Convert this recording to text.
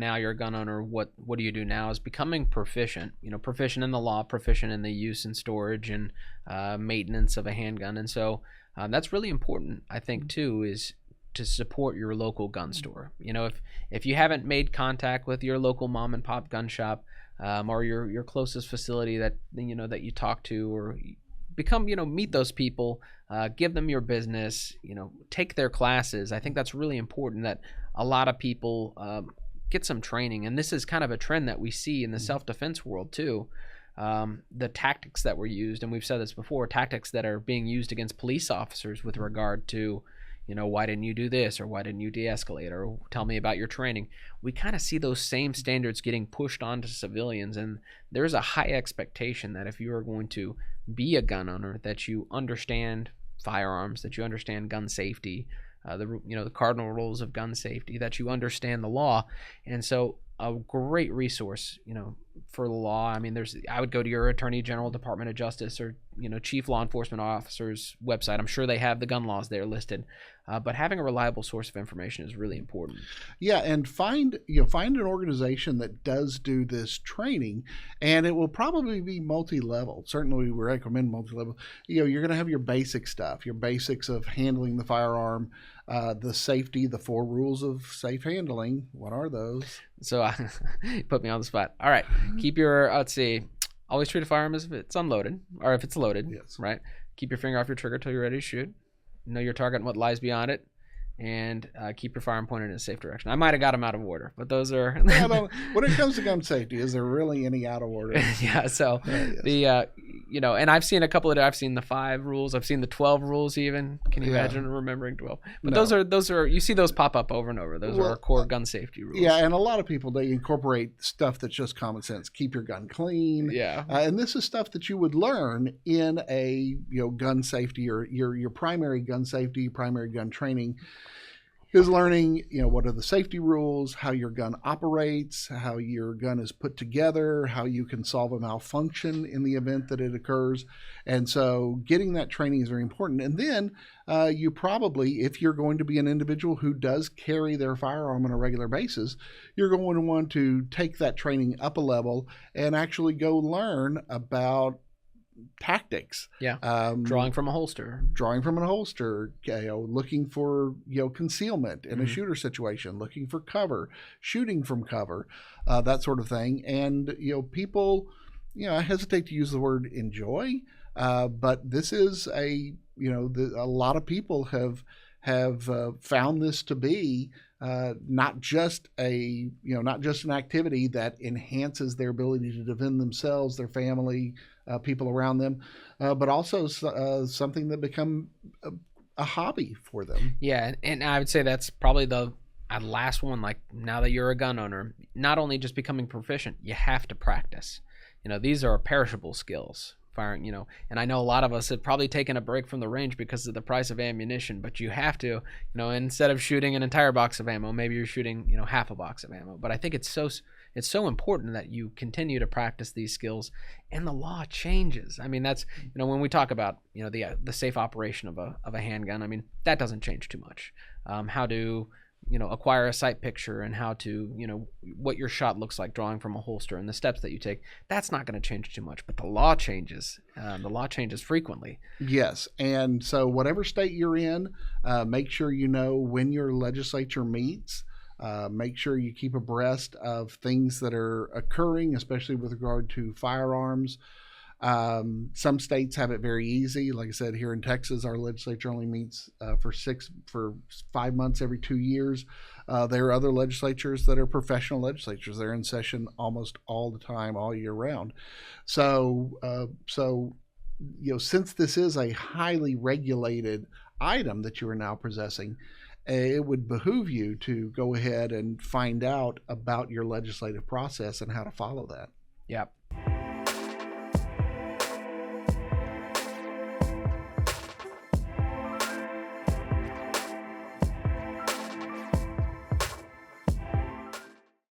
now you're a gun owner. What do you do now? Is becoming proficient. Proficient in the law, proficient in the use and storage and maintenance of a handgun. And so that's really important, I think, too, is to support your local gun store. If you haven't made contact with your local mom and pop gun shop, or your closest facility that you talk to, or meet those people, give them your business, take their classes. I think that's really important, that a lot of people get some training. And this is kind of a trend that we see in the self-defense world too. The tactics that were used, and we've said this before, tactics that are being used against police officers with regard to, why didn't you do this, or why didn't you de-escalate, or tell me about your training. We kind of see those same standards getting pushed onto civilians, and there's a high expectation that if you are going to be a gun owner, that you understand firearms, that you understand gun safety, the cardinal rules of gun safety, that you understand the law. And so a great resource, for the law. I mean, I would go to your Attorney General, Department of Justice, or, Chief Law Enforcement Officer's website. I'm sure they have the gun laws there listed, but having a reliable source of information is really important. Yeah. And find an organization that does do this training, and it will probably be multi-level. Certainly we recommend multi-level. You're going to have your basic stuff, your basics of handling the firearm, the safety, the 4 rules of safe handling. What are those? So put me on the spot. All right. Keep your, let's see, always treat a firearm as if it's unloaded, or if it's loaded. Yes. Right? Keep your finger off your trigger till you're ready to shoot. Know your target and what lies beyond it. And keep your firearm pointed in a safe direction. I might have got them out of order, but those are... When it comes to gun safety, is there really any out of order? Yeah, so yes. And I've seen a couple of... I've seen the 5 rules. I've seen the 12 rules even. Can you imagine remembering 12? But No. those are... You see those pop up over and over. Those are our core gun safety rules. Yeah, and a lot of people, they incorporate stuff that's just common sense. Keep your gun clean. Yeah. And this is stuff that you would learn in a gun safety, or your primary gun safety, primary gun training, is learning, what are the safety rules, how your gun operates, how your gun is put together, how you can solve a malfunction in the event that it occurs. And so getting that training is very important. And then you probably, if you're going to be an individual who does carry their firearm on a regular basis, you're going to want to take that training up a level and actually go learn about tactics. Yeah. Drawing from a holster, looking for, concealment in a shooter situation, looking for cover, shooting from cover, that sort of thing. And, people, I hesitate to use the word enjoy, but this is a lot of people have found this to be not just an activity that enhances their ability to defend themselves, their family, people around them, but also something that become a hobby for them. Yeah, and I would say that's probably the last one. Like, now that you're a gun owner, not only just becoming proficient, you have to practice. These are perishable skills. Firing, and I know a lot of us have probably taken a break from the range because of the price of ammunition, but you have to, instead of shooting an entire box of ammo, maybe you're shooting, half a box of ammo. But I think it's so important that you continue to practice these skills, and the law changes. I mean, that's, when we talk about, the safe operation of a handgun, I mean, that doesn't change too much. How to, acquire a sight picture, and how to, what your shot looks like drawing from a holster, and the steps that you take, that's not going to change too much. But the law changes. The law changes frequently. Yes. And so whatever state you're in, make sure you know when your legislature meets. Make sure you keep abreast of things that are occurring, especially with regard to firearms. Some states have it very easy. Like I said, here in Texas, our legislature only meets for 5 months every 2 years. There are other legislatures that are professional legislatures. They're in session almost all the time, all year round. So since this is a highly regulated item that you are now possessing, it would behoove you to go ahead and find out about your legislative process and how to follow that. Yeah.